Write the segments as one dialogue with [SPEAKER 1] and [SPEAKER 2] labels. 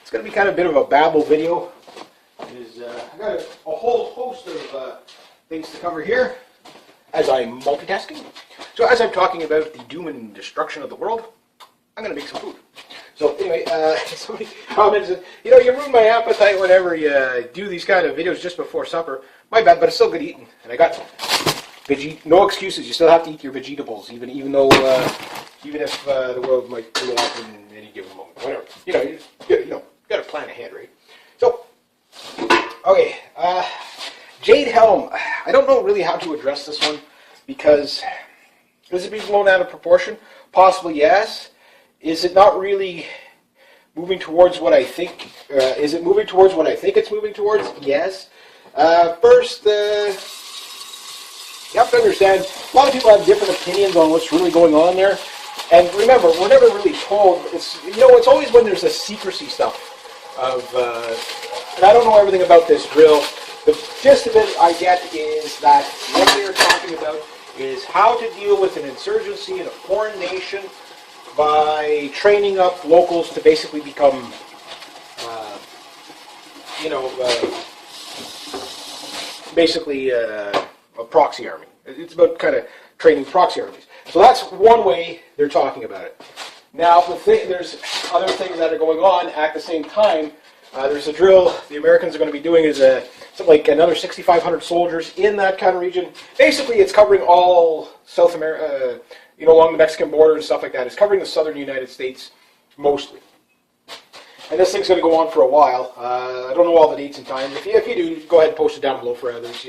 [SPEAKER 1] It's going to be kind of a bit of a babble video. I've got a whole host of things to cover here as I'm multitasking. So as I'm talking about the doom and destruction of the world, I'm going to make some food. So anyway, somebody commented, you ruin my appetite whenever you do these kind of videos just before supper. My bad, but it's still good eating. And I got no excuses. You still have to eat your vegetables, even though, even if the world might cool off in any given moment. Whatever. You got to plan ahead, right? So, okay, Jade helm. I don't know really how to address this one because is it being blown out of proportion? Possibly yes. Is it not really moving towards what I think? Is it moving towards what I think it's moving towards? Yes. First, you have to understand, a lot of people have different opinions on what's really going on there. And remember, we're never really told. It's always when there's a secrecy stuff of, and I don't know everything about this drill. The gist of it I get is that what they're talking about is how to deal with an insurgency in a foreign nation by training up locals to basically become, basically a proxy army. It's about kind of training proxy armies. So that's one way they're talking about it. Now, there's other things that are going on at the same time. There's a drill the Americans are going to be doing is something like another 6,500 soldiers in that kind of region. Basically, it's covering all South America, along the Mexican border and stuff like that. It's covering the southern United States mostly. And this thing's going to go on for a while. I don't know all the dates and times. If you do, go ahead and post it down below for others,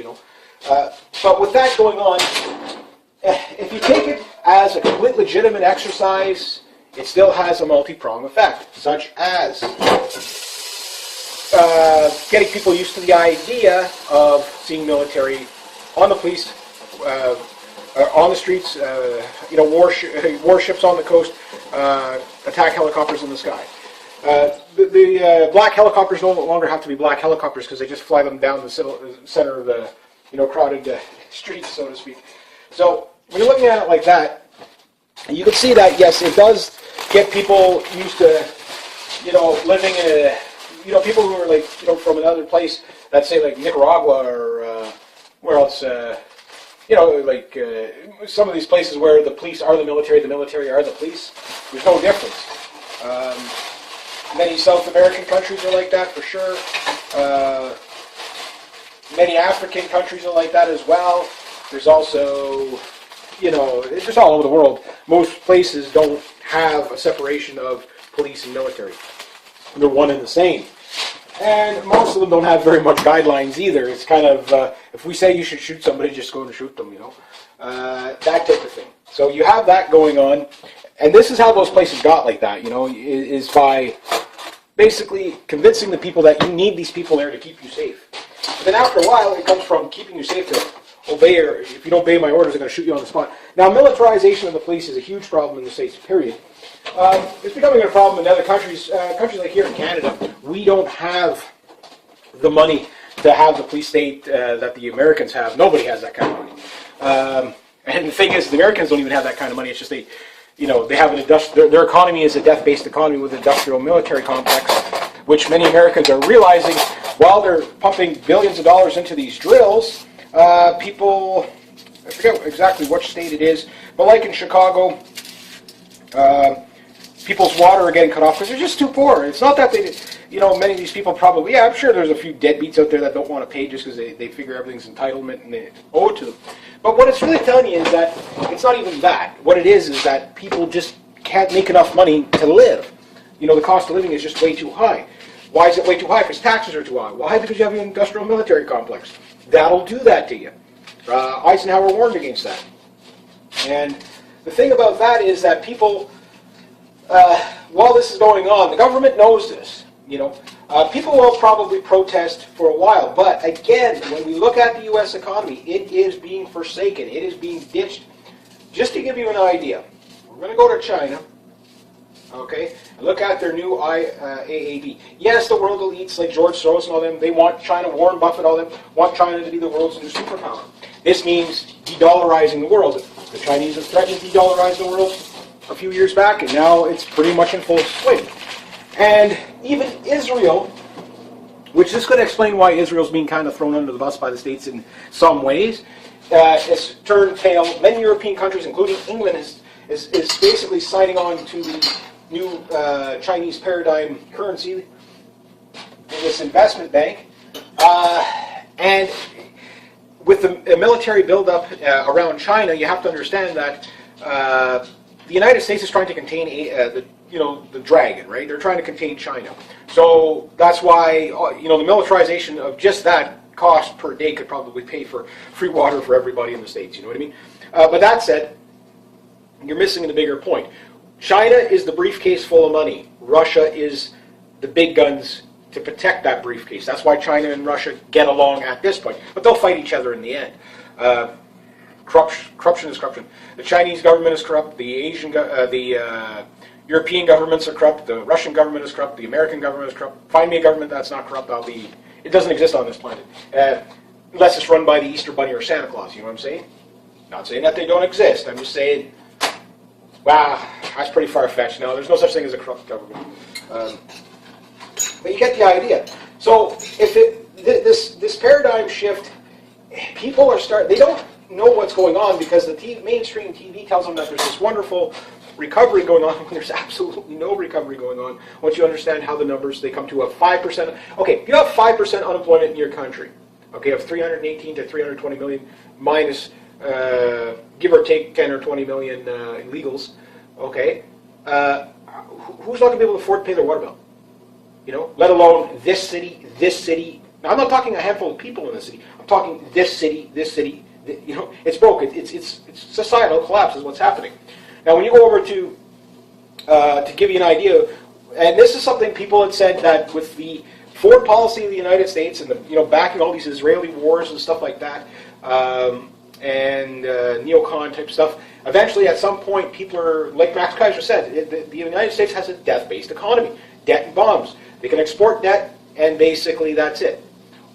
[SPEAKER 1] But with that going on, if you take it as a complete legitimate exercise, it still has a multi-pronged effect, such as getting people used to the idea of seeing military on the police, on the streets, warships on the coast, attack helicopters in the sky. The black helicopters no longer have to be black helicopters because they just fly them down the center of the crowded streets, so to speak. So when you're looking at it like that, you can see that yes, it does get people used to living in a people who are from another place, let's say like Nicaragua or where else. Some of these places where the police are the military are the police. There's no difference. Many South American countries are like that for sure. Many African countries are like that as well. There's also, it's just all over the world. Most places don't have a separation of police and military. They're one and the same. And most of them don't have very much guidelines either. It's kind of, if we say you should shoot somebody, just go and shoot them, that type of thing. So you have that going on. And this is how those places got like that, is by basically convincing the people that you need these people there to keep you safe. And then after a while, it comes from keeping you safe to obey, or if you don't obey my orders, I'm going to shoot you on the spot. Now, militarization of the police is a huge problem in the States, period. It's becoming a problem in other countries. Countries like here in Canada, we don't have the money to have the police state that the Americans have. Nobody has that kind of money. And the thing is, the Americans don't even have that kind of money. It's just they have an their economy is a death-based economy with an industrial military complex, which many Americans are realizing while they're pumping billions of dollars into these drills. People, I forget exactly which state it is, but like in Chicago, people's water are getting cut off because they're just too poor. It's not that they, many of these people probably, I'm sure there's a few deadbeats out there that don't want to pay just because they figure everything's entitlement and they owe it to them. But what it's really telling you is that it's not even that. What it is that people just can't make enough money to live. The cost of living is just way too high. Why is it way too high? Because taxes are too high. Why? Because you have an industrial military complex. That'll do that to you. Eisenhower warned against that. And the thing about that is that people, while this is going on, the government knows this. People will probably protest for a while, but again, when we look at the U.S. economy, it is being forsaken. It is being ditched. Just to give you an idea, we're going to go to China, okay, and look at their new AAB. Yes, the world elites like George Soros and all them, they want China, Warren Buffett, all them, want China to be the world's new superpower. This means de-dollarizing the world. The Chinese have threatened to de-dollarize the world a few years back, and now it's pretty much in full swing. And even Israel, which is going to explain why Israel's being kind of thrown under the bus by the States in some ways, has turned tail. Many European countries, including England, is basically signing on to the new Chinese paradigm currency, this investment bank. And with the military buildup around China, you have to understand that the United States is trying to contain the dragon, right? They're trying to contain China. So that's why the militarization of just that cost per day could probably pay for free water for everybody in the States. You know what I mean? But that said, you're missing the bigger point. China is the briefcase full of money. Russia is the big guns to protect that briefcase. That's why China and Russia get along at this point. But they'll fight each other in the end. Corruption is corruption. The Chinese government is corrupt. The European governments are corrupt. The Russian government is corrupt. The American government is corrupt. Find me a government that's not corrupt. It doesn't exist on this planet. Unless it's run by the Easter Bunny or Santa Claus. You know what I'm saying? Not saying that they don't exist. I'm just saying, wow, that's pretty far-fetched. No, there's no such thing as a corrupt government. But you get the idea. So if this paradigm shift, people they don't know what's going on because the mainstream TV tells them that there's this wonderful recovery going on when there's absolutely no recovery going on. Once you understand how the numbers, they come to a 5%. Okay, if you have 5% unemployment in your country, okay, of 318 to 320 million minus give or take 10 or 20 million illegals, okay, who's not going to be able to afford to pay their water bill? Let alone this city. Now, I'm not talking a handful of people in the city. I'm talking this city. It's broken. It's societal collapse is what's happening. Now, when you go over to give you an idea, and this is something people had said that with the foreign policy of the United States and backing all these Israeli wars and stuff like that, and neocon type stuff, eventually at some point people are, like Max Kaiser said, the United States has a death-based economy, debt and bombs. They can export debt, and basically that's it.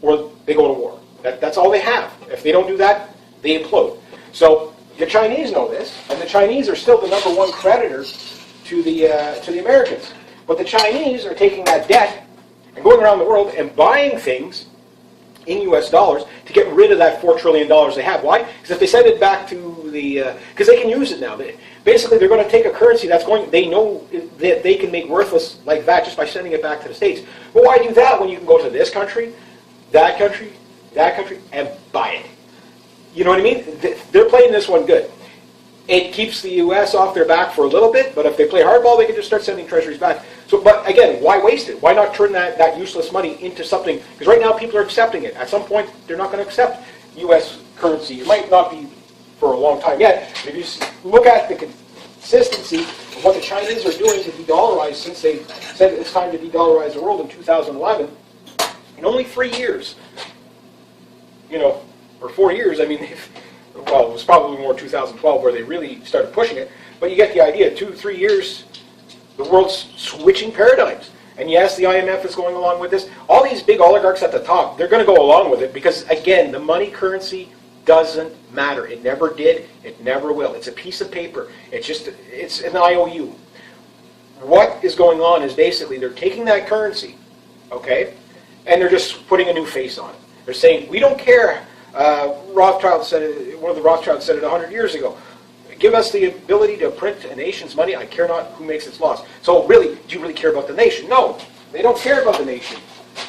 [SPEAKER 1] Or they go to war. That's all they have. If they don't do that, they implode. So the Chinese know this, and the Chinese are still the number one creditor to the Americans. But the Chinese are taking that debt and going around the world and buying things in U.S. dollars to get rid of that $4 trillion they have. Why? Because if they send it back to because they can use it now. Basically, they're going to take a currency they know that they can make worthless like that just by sending it back to the States. But why do that when you can go to this country, that country, and buy it? You know what I mean? They're playing this one good. It keeps the U.S. off their back for a little bit, but if they play hardball, they can just start sending treasuries back. So, but again, why waste it? Why not turn that useless money into something? Because right now people are accepting it. At some point, they're not going to accept U.S. currency. It might not be for a long time yet. But if you look at the consistency of what the Chinese are doing to de-dollarize since they said it's time to de-dollarize the world in 2011, in only 3 years, or 4 years, I mean, well, it was probably more 2012 where they really started pushing it, but you get the idea. 2-3 years, the world's switching paradigms. And yes, the IMF is going along with this. All these big oligarchs at the top, they're going to go along with it because, again, the money currency doesn't matter. It never did. It never will. It's a piece of paper. It's an IOU. What is going on is basically they're taking that currency, okay, and they're just putting a new face on it. They're saying, we don't care. Rothschild said it, one of the Rothschilds said it 100 years ago. Give us the ability to print a nation's money. I care not who makes its laws. So really, do you really care about the nation? No, they don't care about the nation.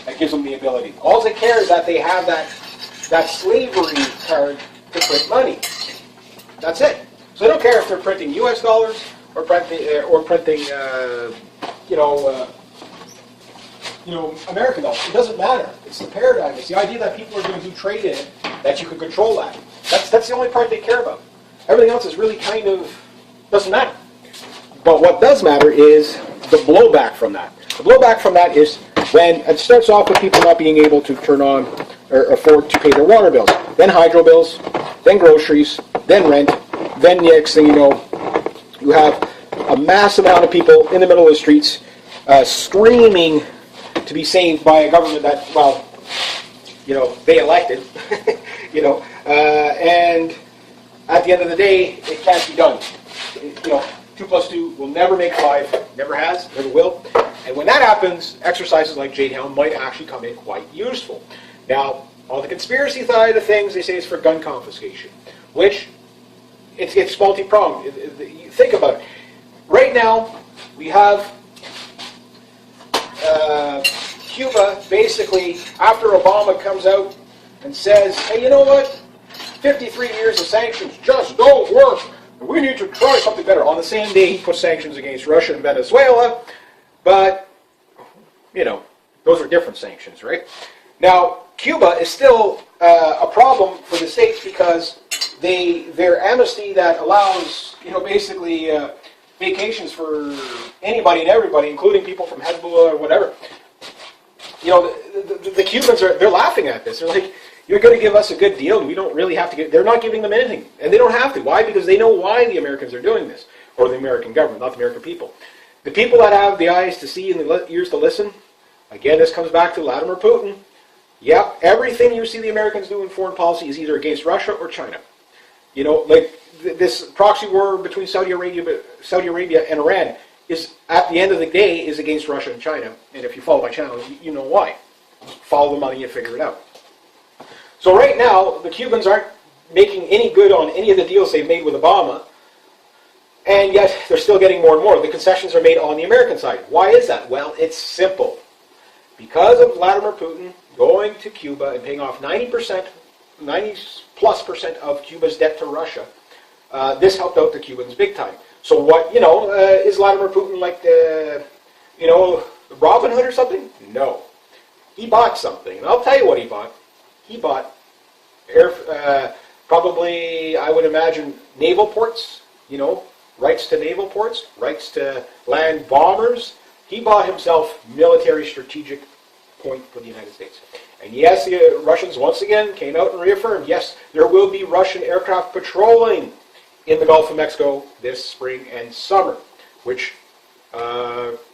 [SPEAKER 1] That gives them the ability. All they care is that they have that slavery card to print money. That's it. So they don't care if they're printing U.S. dollars or printing American dollars. It doesn't matter. It's the paradigm. It's the idea that people are going to do trade in it, that you can control that. That's the only part they care about. Everything else is really kind of doesn't matter. But what does matter is the blowback from that. The blowback from that is when it starts off with people not being able to turn on or afford to pay their water bills, then hydro bills, then groceries, then rent, then the next thing you know, you have a mass amount of people in the middle of the streets screaming to be saved by a government that, well, they elected, and at the end of the day, it can't be done. 2 plus 2 will never make 5, never has, never will. And when that happens, exercises like Jade helm might actually come in quite useful. Now, on the conspiracy side of things, they say it's for gun confiscation, which it's multi-pronged. Think about it. Right now, we have Cuba basically, after Obama comes out and says, hey, you know what? 53 years of sanctions just don't work. We need to try something better. On the same day, he puts sanctions against Russia and Venezuela, but, you know, those are different sanctions, right? Now, Cuba is still a problem for the States because their amnesty that allows, you know, basically vacations for anybody and everybody, including people from Hezbollah or whatever. You know, the Cubans they're laughing at this. They're like, you're going to give us a good deal, and we don't really have to give. They're not giving them anything, and they don't have to. Why? Because they know why the Americans are doing this, or the American government, not the American people. The people that have the eyes to see and the ears to listen. Again, this comes back to Vladimir Putin. Yep, everything you see the Americans do in foreign policy is either against Russia or China. You know, like this proxy war between Saudi Arabia and Iran is, at the end of the day, is against Russia and China. And if you follow my channel, you know why. Follow the money and figure it out. So right now, the Cubans aren't making any good on any of the deals they've made with Obama, and yet they're still getting more and more. The concessions are made on the American side. Why is that? Well, it's simple. Because of Vladimir Putin going to Cuba and paying off 90%, 90+% of Cuba's debt to Russia, this helped out the Cubans big time. So what, you know, is Vladimir Putin like the, you know, Robin Hood or something? No. He bought something, and I'll tell you what he bought. He bought probably, I would imagine, naval ports, you know, rights to naval ports, rights to land bombers. He bought himself military strategic point for the United States. And yes, the Russians once again came out and reaffirmed, yes, there will be Russian aircraft patrolling in the Gulf of Mexico this spring and summer, which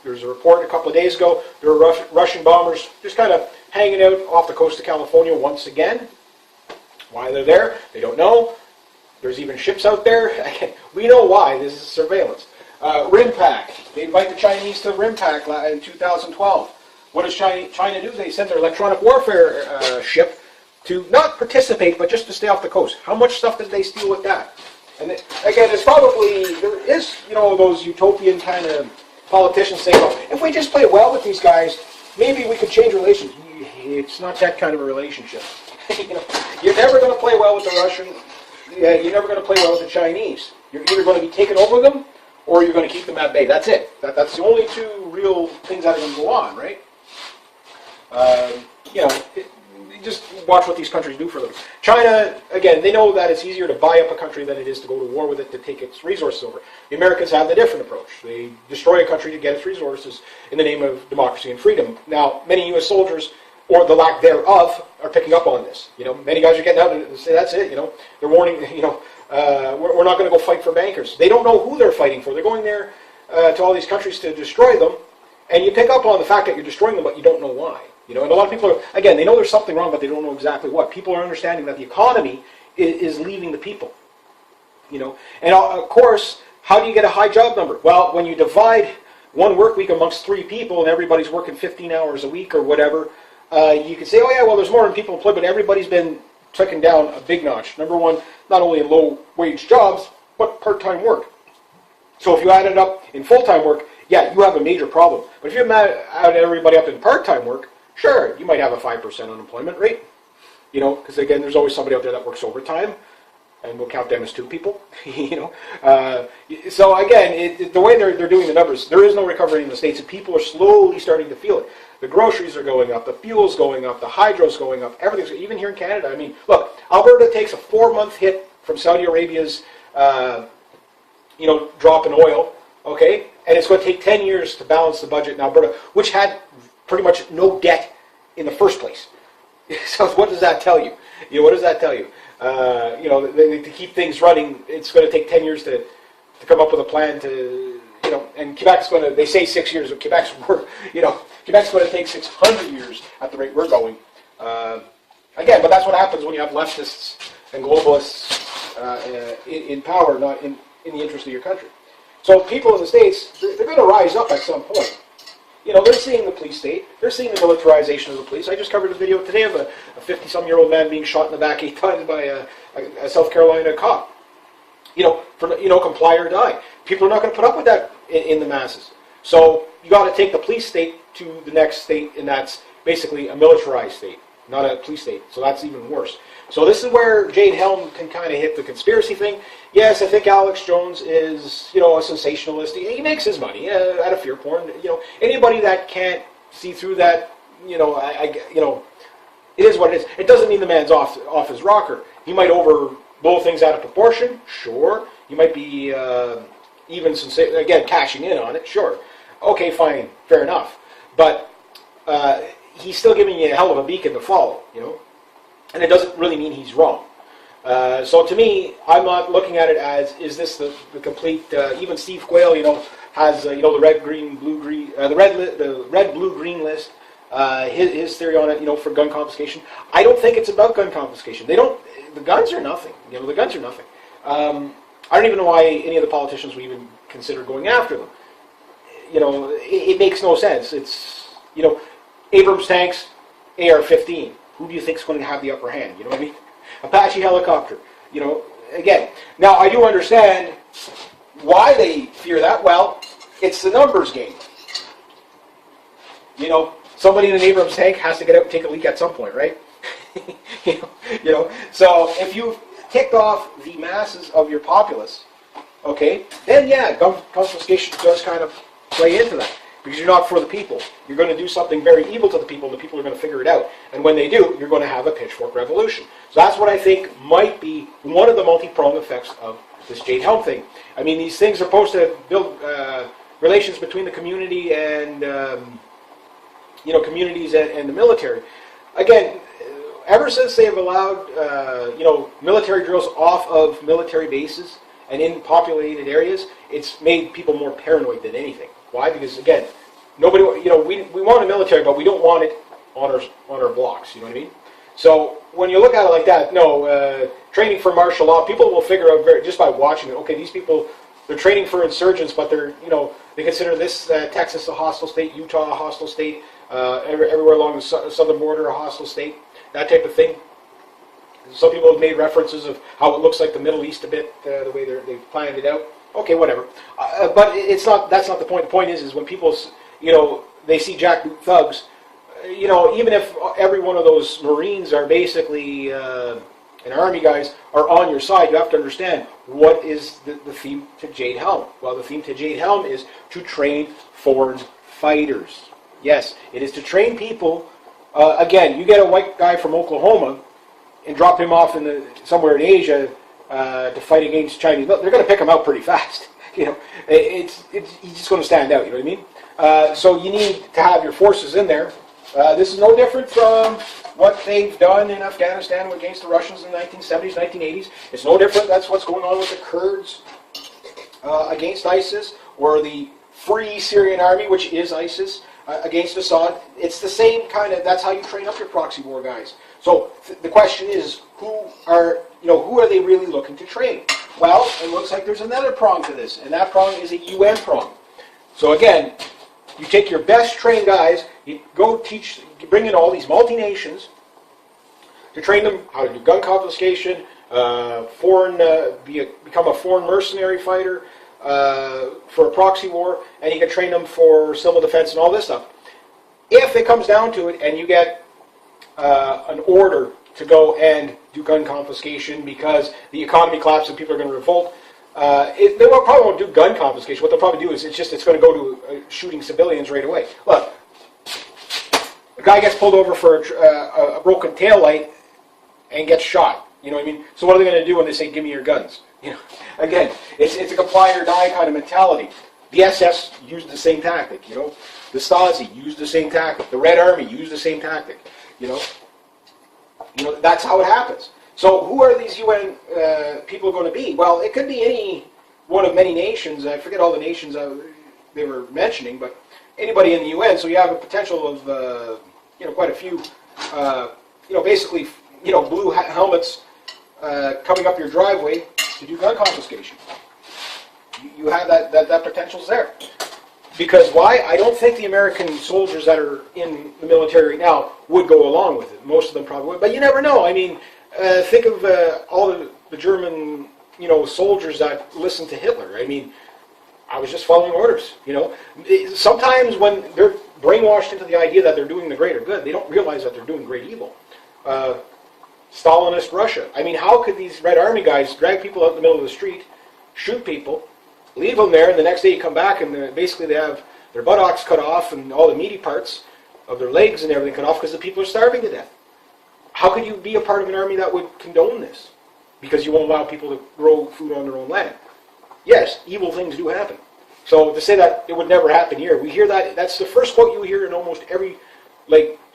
[SPEAKER 1] there's a report a couple of days ago, there were Russian bombers just kind of hanging out off the coast of California once again. Why they're there, they don't know. There's even ships out there. We know why. This is surveillance. RIMPAC. They invite the Chinese to RIMPAC in 2012. What does China do? They send their electronic warfare ship to not participate, but just to stay off the coast. How much stuff did they steal with that? And again, it's probably, there is, you know, those utopian kind of politicians saying, well, if we just play well with these guys, maybe we could change relations. It's not that kind of a relationship. You know, you're never going to play well with the Russian. You're never going to play well with the Chinese. You're either going to be taken over them, or you're going to keep them at bay. That's it. That's the only two real things that are going to go on, right? You know, just watch what these countries do for them. China, again, they know that it's easier to buy up a country than it is to go to war with it to take its resources over. The Americans have the different approach. They destroy a country to get its resources in the name of democracy and freedom. Now, many U.S. soldiers, or the lack thereof, are picking up on this. You know, many guys are getting out and say, that's it, you know. They're warning, you know, we're not going to go fight for bankers. They don't know who they're fighting for. They're going there to all these countries to destroy them, and you pick up on the fact that you're destroying them, but you don't know why. You know, and a lot of people are, again, they know there's something wrong, but they don't know exactly what. People are understanding that the economy is leaving the people. You know, and of course, how do you get a high job number? Well, when you divide one work week amongst 3 people and everybody's working 15 hours a week or whatever, you can say, oh yeah, well, there's more people employed, but everybody's been taken down a big notch. Number one, not only in low-wage jobs, but part-time work. So if you add it up in full-time work, yeah, you have a major problem. But if you add everybody up in part-time work, sure, you might have a 5% unemployment rate. You know, because again, there's always somebody out there that works overtime, and we'll count them as 2 people. You know, so again, the way they're doing the numbers, there is no recovery in the States, and people are slowly starting to feel it. The groceries are going up, the fuel's going up, the hydro's going up, everything's, even here in Canada. I mean, look, Alberta takes a 4-month hit from Saudi Arabia's, you know, drop in oil, okay, and it's going to take 10 years to balance the budget in Alberta, which had pretty much no debt in the first place. So what does that tell you? You know, what does that tell you? You know, to keep things running, it's going to take 10 years to come up with a plan to, you know, and Quebec's going to, they say 6 years, but Quebec's going to take 600 years at the rate we're going. Again, but that's what happens when you have leftists and globalists in power, not in the interest of your country. So people in the States, they're going to rise up at some point. You know, they're seeing the police state. They're seeing the militarization of the police. I just covered a video today of a 50-some-year-old man being shot in the back 8 times by a South Carolina cop. You know, comply or die. People are not going to put up with that in the masses. So you got to take the police state to the next state, and that's basically a militarized state, not a police state. So that's even worse. So this is where Jade Helm can kind of hit the conspiracy thing. Yes, I think Alex Jones is, you know, a sensationalist. He makes his money out of fear porn. You know, anybody that can't see through that, you know, you know, it is what it is. It doesn't mean the man's off his rocker. He might blow things out of proportion, sure. He might be even again cashing in on it, sure. Okay, fine, fair enough. But he's still giving you a hell of a beacon to follow, you know. And it doesn't really mean he's wrong. So to me, I'm not looking at it as, is this the complete, even Steve Quayle, you know, has, you know, the red, blue, green list, his theory on it, you know, for gun confiscation. I don't think it's about gun confiscation. The guns are nothing. You know, the guns are nothing. I don't even know why any of the politicians would even consider going after them. You know, it makes no sense. It's, you know, Abrams tanks, AR-15. Who do you think is going to have the upper hand? You know what I mean? Apache helicopter. You know, again. Now, I do understand why they fear that. Well, it's the numbers game. You know, somebody in an Abrams tank has to get out and take a leak at some point, right? you know. So if you've ticked off the masses of your populace, okay, then yeah, gun confiscation does kind of play into that. Because you're not for the people. You're going to do something very evil to the people, and the people are going to figure it out. And when they do, you're going to have a pitchfork revolution. So that's what I think might be one of the multi-pronged effects of this Jade Helm thing. I mean, these things are supposed to build relations between the community and, you know, communities and the military. Again, ever since they have allowed, you know, military drills off of military bases and in populated areas, it's made people more paranoid than anything. Why? Because again, nobody, you know, we want a military, but we don't want it on our blocks. You know what I mean? So when you look at it like that, no, training for martial law, people will figure out just by watching it. Okay, these people, they're training for insurgents, but they're, you know, they consider this Texas a hostile state, Utah a hostile state, everywhere along the southern border a hostile state, that type of thing. Some people have made references of how it looks like the Middle East a bit, the way they've planned it out. Okay, whatever. But it's not. That's not the point. The point is when people, you know, they see jackboot thugs, you know, even if every one of those Marines are basically and Army guys are on your side, you have to understand what is the theme to Jade Helm. Well, the theme to Jade Helm is to train foreign fighters. Yes, it is to train people. Again, you get a white guy from Oklahoma and drop him off somewhere in Asia. To fight against Chinese, they're going to pick him out pretty fast. You know, he's just going to stand out. You know what I mean? So you need to have your forces in there. This is no different from what they've done in Afghanistan against the Russians in the 1970s, 1980s. It's no different. That's what's going on with the Kurds against ISIS, or the Free Syrian Army, which is ISIS, against Assad. It's the same kind of. That's how you train up your proxy war guys. So the question is, who are they really looking to train? Well, it looks like there's another prong to this, and that prong is a UN prong. So again, you take your best trained guys, you go bring in all these multi-nations to train them how to do gun confiscation, become a foreign mercenary fighter for a proxy war, and you can train them for civil defense and all this stuff. If it comes down to it, and you get an order to go and do gun confiscation because the economy collapses and people are going to revolt, they probably won't do gun confiscation. What they'll probably do is it's going to go to shooting civilians right away. Look, a guy gets pulled over for a broken taillight and gets shot. You know what I mean? So what are they going to do when they say, "Give me your guns"? You know, again, it's a comply or die kind of mentality. The SS used the same tactic. You know, the Stasi used the same tactic. The Red Army used the same tactic. You know, that's how it happens. So who are these UN people going to be? Well, it could be any one of many nations. I forget all the nations they were mentioning, but anybody in the UN. So you have a potential of quite a few. Basically, blue helmets coming up your driveway to do gun confiscation. You have that potential's there. Because why? I don't think the American soldiers that are in the military right now would go along with it. Most of them probably would, but you never know. I mean, think of all the German, soldiers that listened to Hitler. I mean, I was just following orders. Sometimes when they're brainwashed into the idea that they're doing the greater good, they don't realize that they're doing great evil. Stalinist Russia. I mean, how could these Red Army guys drag people out in the middle of the street, shoot people, leave them there, and the next day you come back and basically they have their buttocks cut off and all the meaty parts of their legs and everything cut off because the people are starving to death? How could you be a part of an army that would condone this? Because you won't allow people to grow food on their own land. Yes, evil things do happen. So to say that it would never happen here, we hear that, that's the first quote you hear in almost every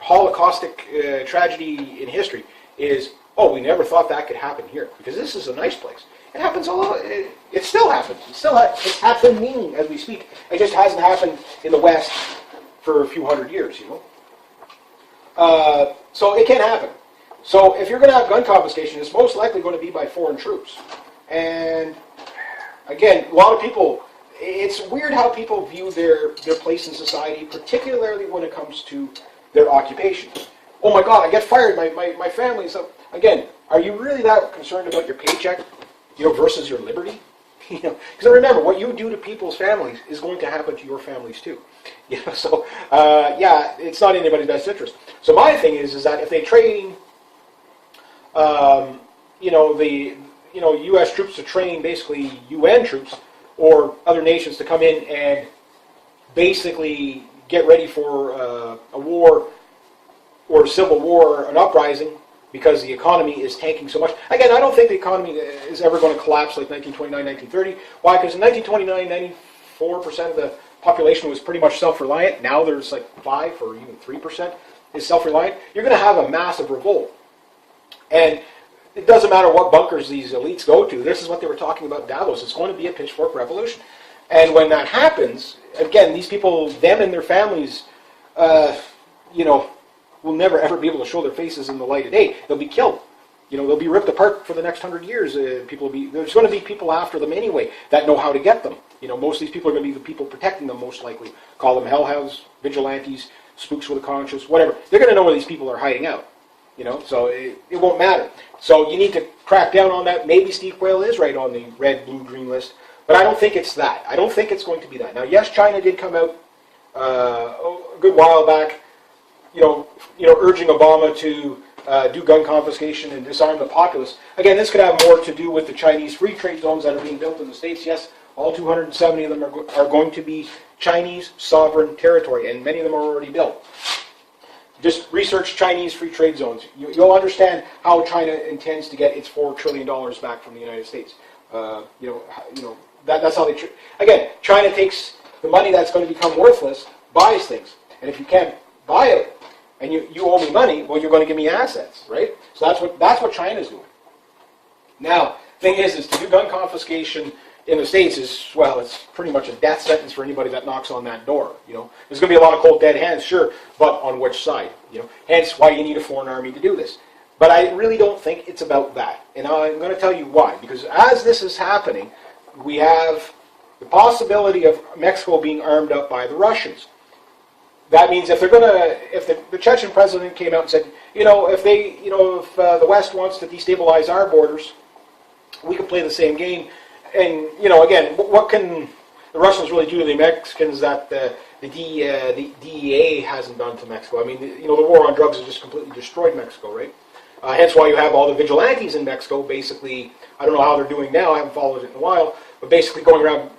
[SPEAKER 1] Holocaustic tragedy in history is, oh, we never thought that could happen here, because this is a nice place. It happens a lot. It still happens. It's happening as we speak. It just hasn't happened in the West for a few hundred years, So it can happen. So if you're going to have gun confiscation, it's most likely going to be by foreign troops. And again, a lot of people, it's weird how people view their place in society, particularly when it comes to their occupation. Oh my God, I get fired, my family. So again, are you really that concerned about your paycheck, versus your liberty? Because remember, what you do to people's families is going to happen to your families too. So it's not in anybody's best interest. So my thing is that if they train, the U.S. troops to train basically UN troops or other nations to come in and basically get ready for a war or a civil war, an uprising, because the economy is tanking so much. Again, I don't think the economy is ever going to collapse like 1929, 1930. Why? Because in 1929, 94% of the population was pretty much self-reliant. Now there's like 5 or even 3% is self-reliant. You're going to have a massive revolt. And it doesn't matter what bunkers these elites go to. This is what they were talking about in Davos. It's going to be a pitchfork revolution. And when that happens, again, these people, them and their families, will never ever be able to show their faces in the light of day. They'll be killed. They'll be ripped apart for the next 100 years. There's going to be people after them anyway that know how to get them. Most of these people are going to be the people protecting them most likely. Call them hellhounds, vigilantes, spooks with a conscience, whatever. They're going to know where these people are hiding out. So it won't matter. So you need to crack down on that. Maybe Steve Quayle is right on the red, blue, green list, but I don't think it's that. I don't think it's going to be that. Now, yes, China did come out a good while back, urging Obama to do gun confiscation and disarm the populace. Again, this could have more to do with the Chinese free trade zones that are being built in the States. Yes, all 270 of them are going to be Chinese sovereign territory, and many of them are already built. Just research Chinese free trade zones. You'll understand how China intends to get its $4 trillion back from the United States. That's how they. Again, China takes the money that's going to become worthless, buys things, and if you can't buy it, and you owe me money, well, you're going to give me assets, right? So that's what China's doing. Now, thing is to do gun confiscation in the States it's pretty much a death sentence for anybody that knocks on that door. There's going to be a lot of cold dead hands, sure, but on which side? Hence why you need a foreign army to do this. But I really don't think it's about that, and I'm going to tell you why. Because as this is happening, we have the possibility of Mexico being armed up by the Russians. That means if the Chechen president came out and said, if the West wants to destabilize our borders, we can play the same game. And again, what can the Russians really do to the Mexicans that the DEA hasn't done to Mexico? I mean, the war on drugs has just completely destroyed Mexico, right? Hence why you have all the vigilantes in Mexico. Basically, I don't know how they're doing now. I haven't followed it in a while, but basically going around,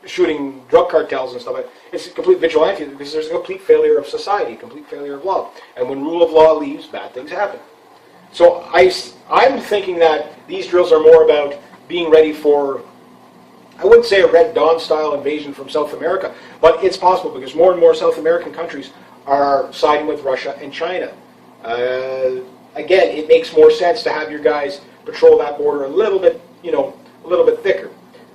[SPEAKER 1] shooting drug cartels and stuff like that. It's a complete vigilante because there's a complete failure of society, a complete failure of law. And when rule of law leaves, bad things happen. So I'm thinking that these drills are more about being ready for, I wouldn't say a Red Dawn style invasion from South America, but it's possible because more and more South American countries are siding with Russia and China. Again, it makes more sense to have your guys patrol that border a little bit thicker.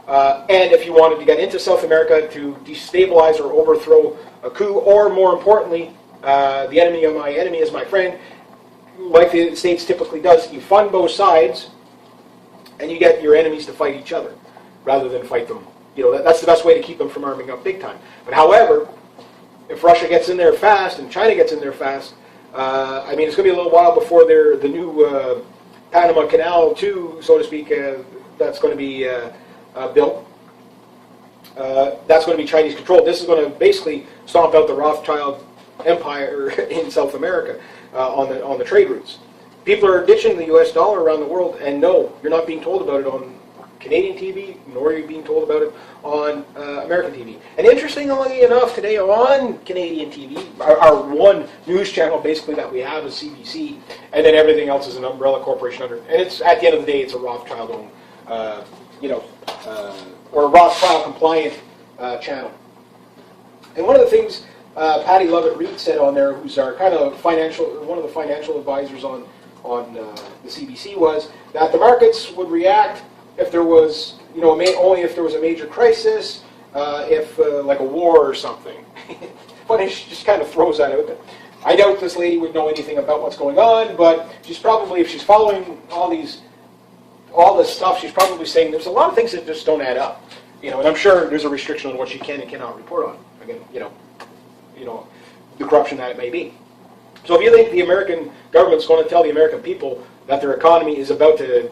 [SPEAKER 1] And if you wanted to get into South America to destabilize or overthrow a coup, or more importantly, the enemy of my enemy is my friend, like the United States typically does, you fund both sides, and you get your enemies to fight each other, rather than fight them That's the best way to keep them from arming up big time. But however, if Russia gets in there fast and China gets in there fast, it's going to be a little while before the new Panama Canal 2, so to speak, that's going to be built. That's going to be Chinese controlled. This is going to basically stomp out the Rothschild empire in South America on the trade routes. People are ditching the U.S. dollar around the world, and no, you're not being told about it on Canadian TV, nor are you being told about it on American TV. And interestingly enough, today on Canadian TV, our one news channel basically that we have is CBC, and then everything else is an umbrella corporation under. And it's at the end of the day, it's a Rothschild-owned, or a Rothschild compliant channel. And one of the things Patty Lovett-Reed said on there, who's our kind of one of the financial advisors on the CBC, was that the markets would react if there was, only if there was a major crisis, if like a war or something. But she just kind of throws that out there. I doubt this lady would know anything about what's going on, but she's probably, if she's following all this stuff, she's probably saying there's a lot of things that just don't add up. And I'm sure there's a restriction on what she can and cannot report on. Again, the corruption that it may be. So if you think the American government's going to tell the American people that their economy is about to,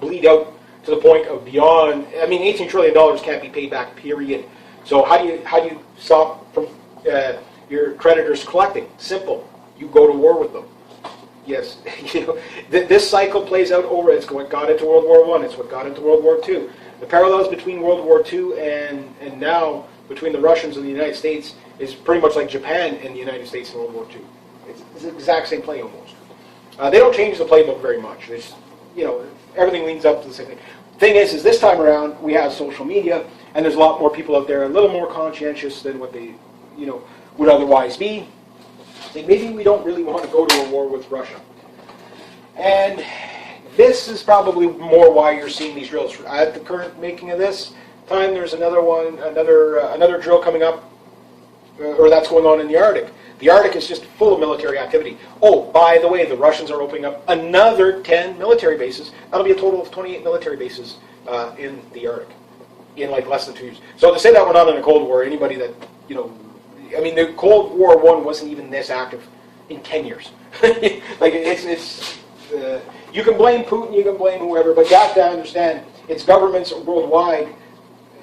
[SPEAKER 1] bleed out to the point of beyond, $18 trillion can't be paid back, period. So how do you stop from your creditors collecting? Simple. You go to war with them. Yes, this cycle plays out over. It's what got into World War I. It's what got into World War II. The parallels between World War II and now between the Russians and the United States is pretty much like Japan and the United States in World War II. It's the exact same play almost. They don't change the playbook very much. It's, everything leads up to the same thing. Thing is this time around we have social media, and there's a lot more people out there a little more conscientious than what they, would otherwise be. Saying maybe we don't really want to go to a war with Russia. And this is probably more why you're seeing these drills. At the current making of this time, there's another drill coming up, or that's going on in the Arctic. The Arctic is just full of military activity. Oh, by the way, the Russians are opening up another 10 military bases. That'll be a total of 28 military bases in the Arctic in like less than 2 years. So to say that we're not in a Cold War, anybody that, the Cold War I wasn't even this active in 10 years. You can blame Putin, you can blame whoever, but you have to understand it's governments worldwide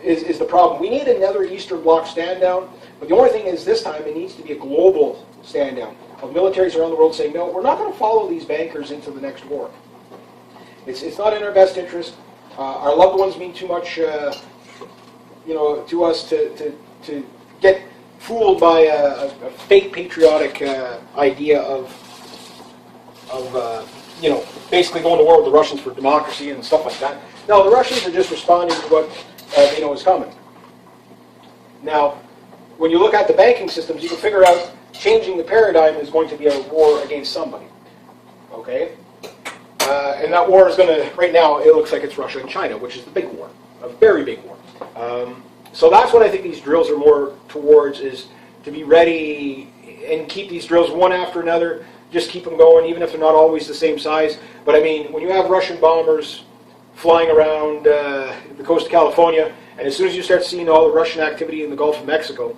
[SPEAKER 1] is the problem. We need another Eastern Bloc stand down. But the only thing is, this time it needs to be a global stand-down of militaries around the world saying, no, we're not going to follow these bankers into the next war. It's not in our best interest. Our loved ones mean too much, to us to get fooled by a fake patriotic idea of basically going to war with the Russians for democracy and stuff like that. No, the Russians are just responding to what they know is coming. Now, when you look at the banking systems, you can figure out changing the paradigm is going to be a war against somebody. Okay? And that war is going to, right now, it looks like it's Russia and China, which is the big war, a very big war. So that's what I think these drills are more towards, is to be ready and keep these drills one after another, just keep them going, even if they're not always the same size. But when you have Russian bombers flying around the coast of California, and as soon as you start seeing all the Russian activity in the Gulf of Mexico,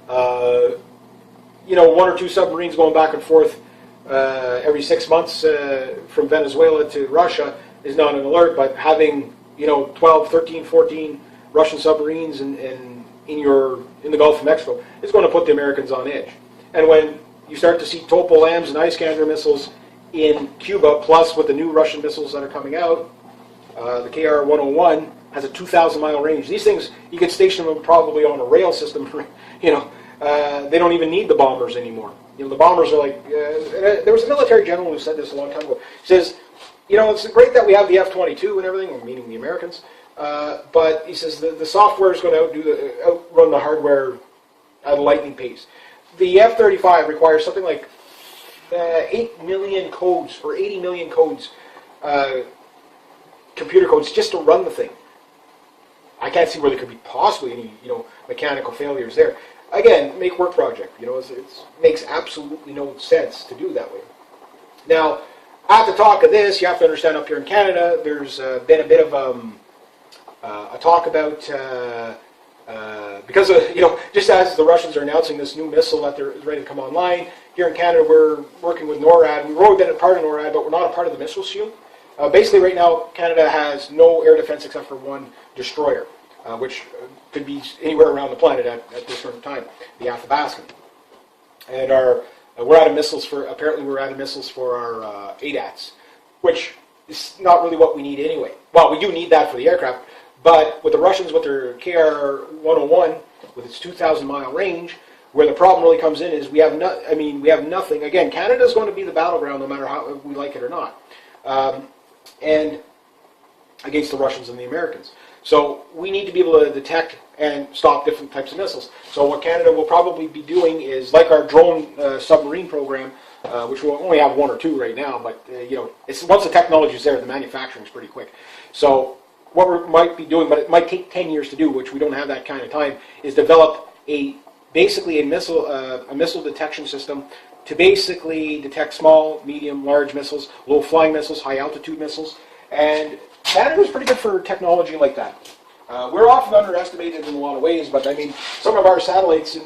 [SPEAKER 1] 1 or 2 submarines going back and forth every 6 months from Venezuela to Russia is not an alert, but having 12, 13, 14 Russian submarines in the Gulf of Mexico is going to put the Americans on edge. And when you start to see Topo-LAMs and Iskander missiles in Cuba, plus with the new Russian missiles that are coming out, the KR-101 has a 2,000-mile range. These things, you could station them probably on a rail system. They don't even need the bombers anymore. The bombers are like, there was a military general who said this a long time ago. He says, it's great that we have the F-22 and everything, meaning the Americans, but he says the software is going to outrun the hardware at a lightning pace. The F-35 requires something like 8 million codes, or 80 million codes, computer codes, just to run the thing. I can't see where there could be possibly any, mechanical failures there. Again, make work project. It makes absolutely no sense to do that way. Now, at the talk of this, you have to understand up here in Canada, there's been a bit of a talk about because just as the Russians are announcing this new missile that they're ready to come online, here in Canada we're working with NORAD. We've already been a part of NORAD, but we're not a part of the missile shield. Basically, right now, Canada has no air defense except for one destroyer, which could be anywhere around the planet at this certain time, the Athabascan. And we're out of missiles for our ADATs, which is not really what we need anyway. Well, we do need that for the aircraft, but with the Russians, with their KR-101, with its 2,000-mile range, where the problem really comes in is we have nothing. Again, Canada is going to be the battleground no matter how we like it or not, and against the Russians and the Americans. So we need to be able to detect and stop different types of missiles. So what Canada will probably be doing is, like our drone submarine program, which we'll only have one or two right now, but it's once the technology is there, the manufacturing is pretty quick. So what we might be doing, but it might take 10 years to do, which we don't have that kind of time, is develop basically a missile detection system to basically detect small, medium, large missiles, low-flying missiles, high-altitude missiles, and Canada's pretty good for technology like that. We're often underestimated in a lot of ways, but I mean, some of our satellites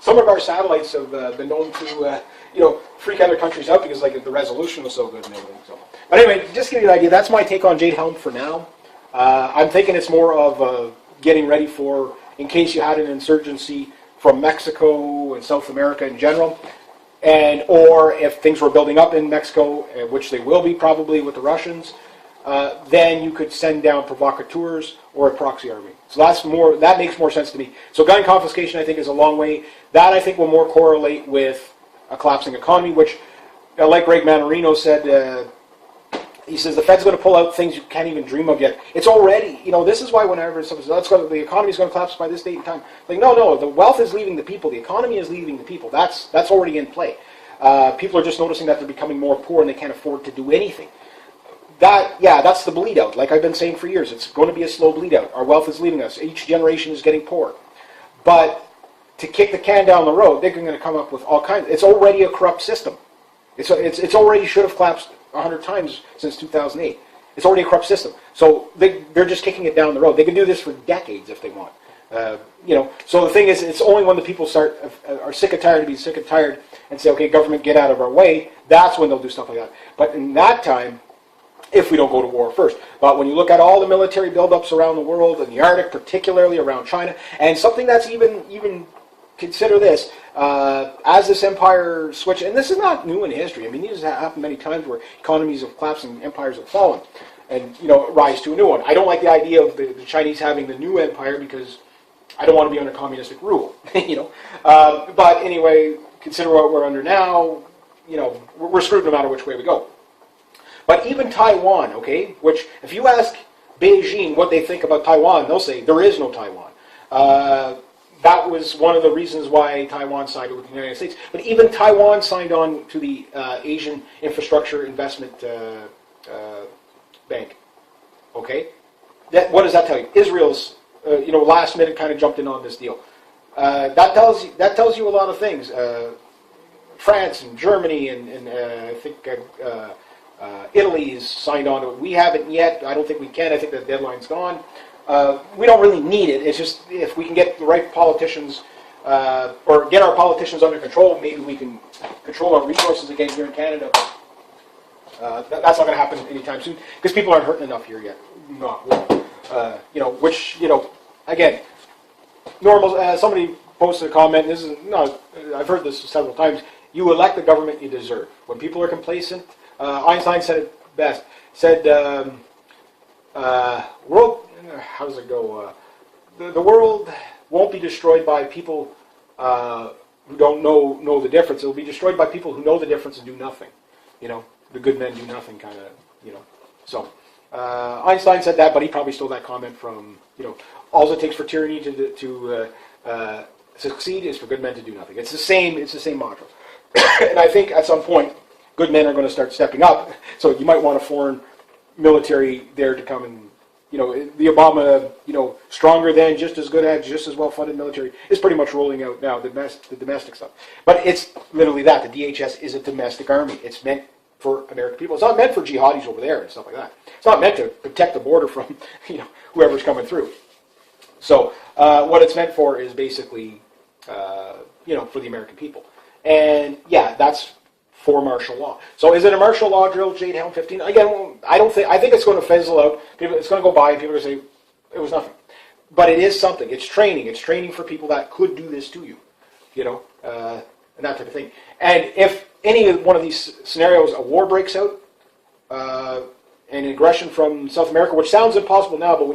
[SPEAKER 1] some of our satellites have been known to freak other countries out because like the resolution was so good and everything. So, but anyway, just to give you an idea, that's my take on Jade helm for now. I'm thinking it's more of getting ready for in case you had an insurgency from Mexico and South America in general, or if things were building up in Mexico, which they will be probably with the Russians, then you could send down provocateurs or a proxy army. So that makes more sense to me. So gun confiscation, I think, is a long way. That, I think, will more correlate with a collapsing economy, which, like Greg Manorino said, he says the Fed's going to pull out things you can't even dream of yet. It's already, this is why whenever someone says, the economy's going to collapse by this date and time, like, no, the wealth is leaving the people. The economy is leaving the people. That's already in play. People are just noticing that they're becoming more poor and they can't afford to do anything. That's the bleed out. Like I've been saying for years, it's going to be a slow bleed out. Our wealth is leaving us. Each generation is getting poorer. But to kick the can down the road, they're going to come up with all kinds. It's already a corrupt system. It's already should have collapsed 100 times since 2008. It's already a corrupt system. So they're just kicking it down the road. They can do this for decades if they want. So the thing is, it's only when the people are sick and tired to be sick and tired and say, okay, government, get out of our way, that's when they'll do stuff like that. But in that time, if we don't go to war first. But when you look at all the military buildups around the world, in the Arctic, particularly around China, and something that's even consider this, as this empire switched, and this is not new in history. I mean, these have happened many times where economies have collapsed and empires have fallen, and rise to a new one. I don't like the idea of the Chinese having the new empire because I don't want to be under communistic rule, But anyway, consider what we're under now. We're screwed no matter which way we go. But even Taiwan, okay, which if you ask Beijing what they think about Taiwan, they'll say there is no Taiwan. That was one of the reasons why Taiwan sided with the United States. But even Taiwan signed on to the Asian Infrastructure Investment Bank. Okay, what does that tell you? Israel's, last minute kind of jumped in on this deal. That tells you a lot of things. France and Germany and I think. Italy's signed on to it. We haven't yet. I don't think we can. I think the deadline's gone. We don't really need it. It's just if we can get the right politicians or get our politicians under control, maybe we can control our resources again here in Canada. That's not going to happen anytime soon because people aren't hurting enough here yet. Not really. Again, normal. Somebody posted a comment. This is no. I've heard this several times. You elect the government you deserve. When people are complacent. Einstein said it best. Said, "World, how does it go? The world won't be destroyed by people who don't know the difference. It will be destroyed by people who know the difference and do nothing. The good men do nothing, kind of. So Einstein said that, but he probably stole that comment from all it takes for tyranny to succeed is for good men to do nothing. It's the same mantra, and I think at some point." Good men are going to start stepping up. So you might want a foreign military there to come and, the Obama, stronger than, just as good at, just as well-funded military is pretty much rolling out now, the domestic stuff. But it's literally that. The DHS is a domestic army. It's meant for American people. It's not meant for jihadis over there and stuff like that. It's not meant to protect the border from whoever's coming through. So what it's meant for is basically for the American people. And yeah, that's for martial law. So is it a martial law drill, Jade Helm 15? Again, I think it's going to fizzle out. It's going to go by and people are going to say it was nothing. But it is something. It's training. It's training for people that could do this to you, and that type of thing. And if any one of these scenarios, a war breaks out, an aggression from South America, which sounds impossible now, but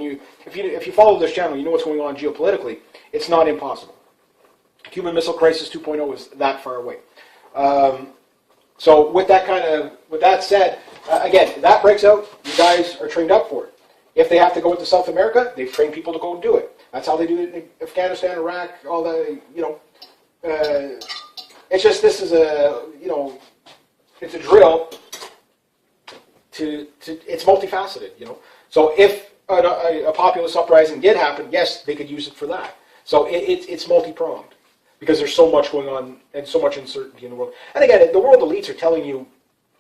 [SPEAKER 1] if you follow this channel, you know what's going on geopolitically. It's not impossible. Cuban Missile Crisis 2.0 is that far away. So with that said, again, if that breaks out, you guys are trained up for it. If they have to go into South America, they've trained people to go and do it. That's how they do it in Afghanistan, Iraq, all the, it's just, this is it's a drill it's multifaceted, So if a populist uprising did happen, yes, they could use it for that. So it's multi-pronged because there's so much going on and so much uncertainty in the world. And again, the world elites are telling you,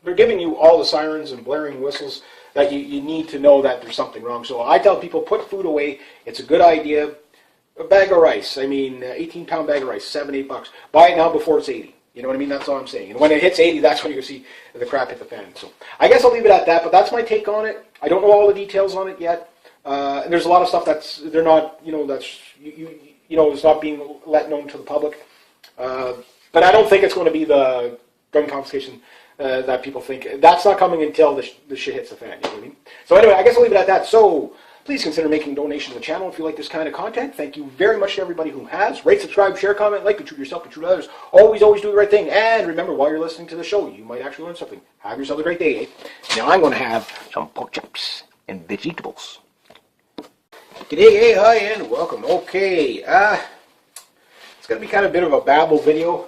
[SPEAKER 1] they're giving you all the sirens and blaring whistles that you need to know that there's something wrong. So I tell people, put food away. It's a good idea. A bag of rice, 18-pound bag of rice, $7, $8. Buy it now before it's 80. You know what I mean? That's all I'm saying. And when it hits 80, that's when you're going to see the crap hit the fan. So I guess I'll leave it at that, but that's my take on it. I don't know all the details on it yet. And there's a lot of stuff they're not, it's not being let known to the public. But I don't think it's going to be the gun confiscation that people think. That's not coming until the shit hits the fan. You know what I mean? So anyway, I guess I'll leave it at that. So please consider making a donation to the channel if you like this kind of content. Thank you very much to everybody who has. Rate, subscribe, share, comment, like, be true to yourself, be true to others. Always do the right thing. And remember, while you're listening to the show, you might actually learn something. Have yourself a great day, eh? Now I'm going to have some pork chops and vegetables. G'day, hey, hi, and welcome. Okay, it's going to be kind of a bit of a babble video.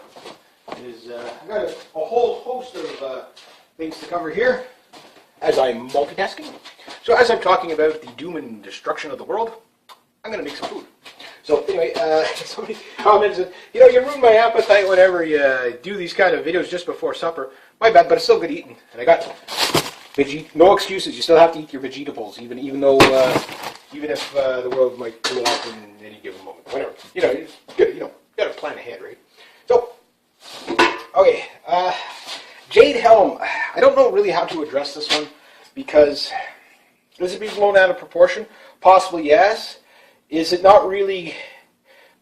[SPEAKER 1] I've got a whole host of things to cover here as I'm multitasking. So as I'm talking about the doom and destruction of the world, I'm going to make some food. So anyway, somebody commented, you ruin my appetite whenever you do these kind of videos just before supper. My bad, but it's still good eating. And I got no excuses. You still have to eat your vegetables, even if the world might blow up in any given moment. Whatever. It's good. You got to plan ahead, right? So, okay, Jade Helm. I don't know really how to address this one because is it being blown out of proportion? Possibly yes. Is it not really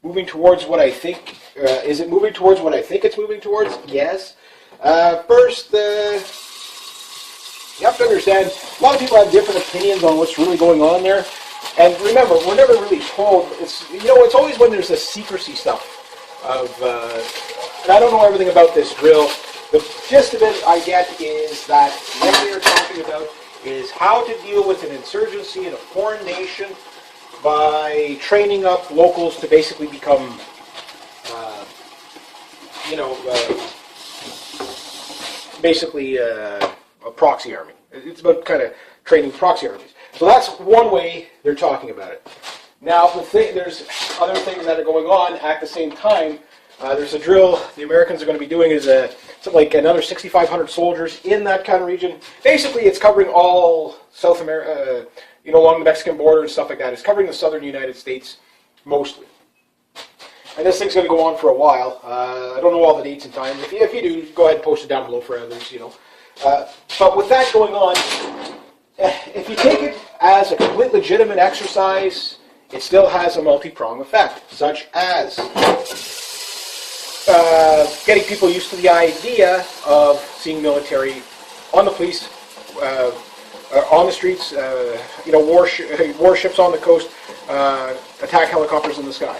[SPEAKER 1] moving towards what I think? Is it moving towards what I think it's moving towards? Yes. First, you have to understand, a lot of people have different opinions on what's really going on there. And remember, we're never really told. It's always when there's the secrecy stuff and I don't know everything about this drill. The gist of it I get is that what they are talking about is how to deal with an insurgency in a foreign nation by training up locals to basically become, a proxy army. It's about kind of training proxy armies. So that's one way they're talking about it. Now, there's other things that are going on at the same time. There's a drill the Americans are going to be doing is something like another 6,500 soldiers in that kind of region. Basically, it's covering all South America, along the Mexican border and stuff like that. It's covering the southern United States mostly. And this thing's going to go on for a while. I don't know all the dates and times. If you do, go ahead and post it down below for others, But with that going on, if you take it as a complete legitimate exercise, it still has a multi-pronged effect, such as getting people used to the idea of seeing military on the police, on the streets, warships on the coast, attack helicopters in the sky.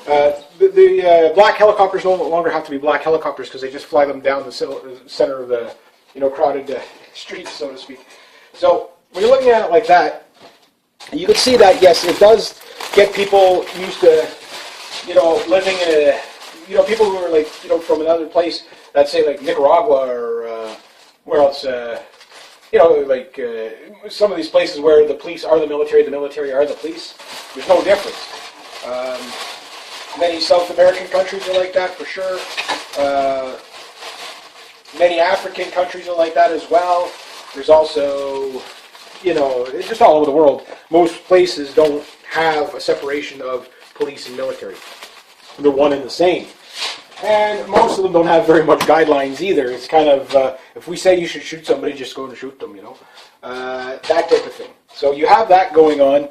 [SPEAKER 1] The black helicopters no longer have to be black helicopters because they just fly them down the center of the crowded streets, so to speak. So when you're looking at it like that, you can see that yes, it does get people used to living in a people who are from another place, let's say like Nicaragua or where else, some of these places where the police are the military are the police. There's no difference. Many South American countries are like that for sure. many African countries are like that as well. There's also, it's just all over the world. Most places don't have a separation of police and military. They're one and the same. And most of them don't have very much guidelines either. It's kind of, if we say you should shoot somebody, just go and shoot them, that type of thing. So you have that going on.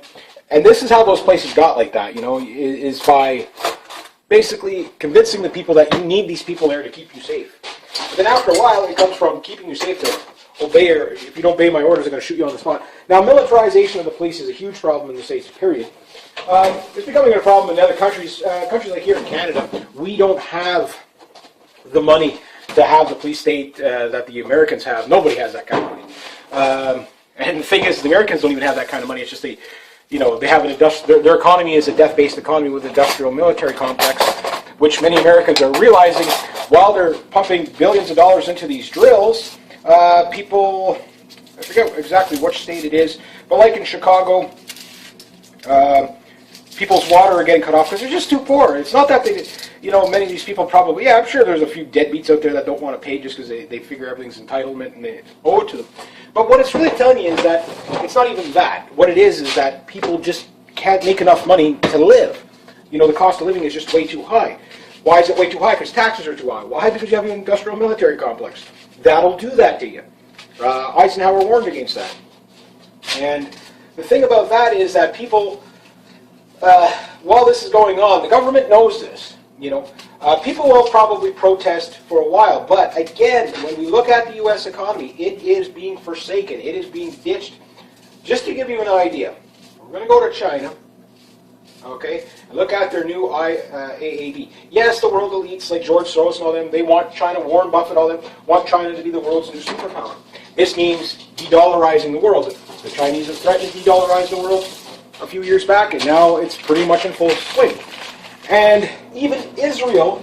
[SPEAKER 1] And this is how those places got like that, is by basically convincing the people that you need these people there to keep you safe. But then after a while, it comes from keeping you safe to obey, or if you don't obey my orders, I'm going to shoot you on the spot. Now, militarization of the police is a huge problem in the States, period. It's becoming a problem in other countries. Countries like here in Canada, we don't have the money to have the police state that the Americans have. Nobody has that kind of money. And the thing is, the Americans don't even have that kind of money. It's just they have an their economy is a death-based economy with an industrial military complex, which many Americans are realizing while they're pumping billions of dollars into these drills. People, I forget exactly which state it is, but like in Chicago, people's water are getting cut off because they're just too poor. It's not that they, many of these people probably, I'm sure there's a few deadbeats out there that don't want to pay just because they figure everything's entitlement and they owe it to them. But what it's really telling you is that it's not even that. What it is that people just can't make enough money to live. The cost of living is just way too high. Why is it way too high? Because taxes are too high. Why? Because you have an industrial military complex. That'll do that to you. Eisenhower warned against that. And the thing about that is that people, while this is going on, the government knows this. People will probably protest for a while, but again, when we look at the U.S. economy, it is being forsaken. It is being ditched. Just to give you an idea, we're going to go to China, okay, and look at their new AAB. Yes, the world elites like George Soros and all them, they want China, Warren Buffett, all them, want China to be the world's new superpower. This means de-dollarizing the world. The Chinese have threatened to de-dollarize the world a few years back, and now it's pretty much in full swing. And even Israel,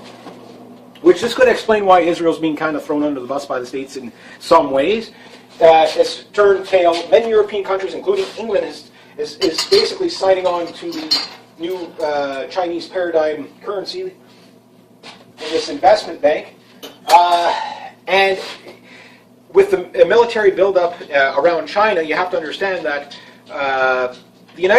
[SPEAKER 1] which this could explain why Israel's being kind of thrown under the bus by the States in some ways, has turned tail. Many European countries, including England, is basically signing on to the new Chinese paradigm currency in this investment bank. And with the military buildup around China, you have to understand that the United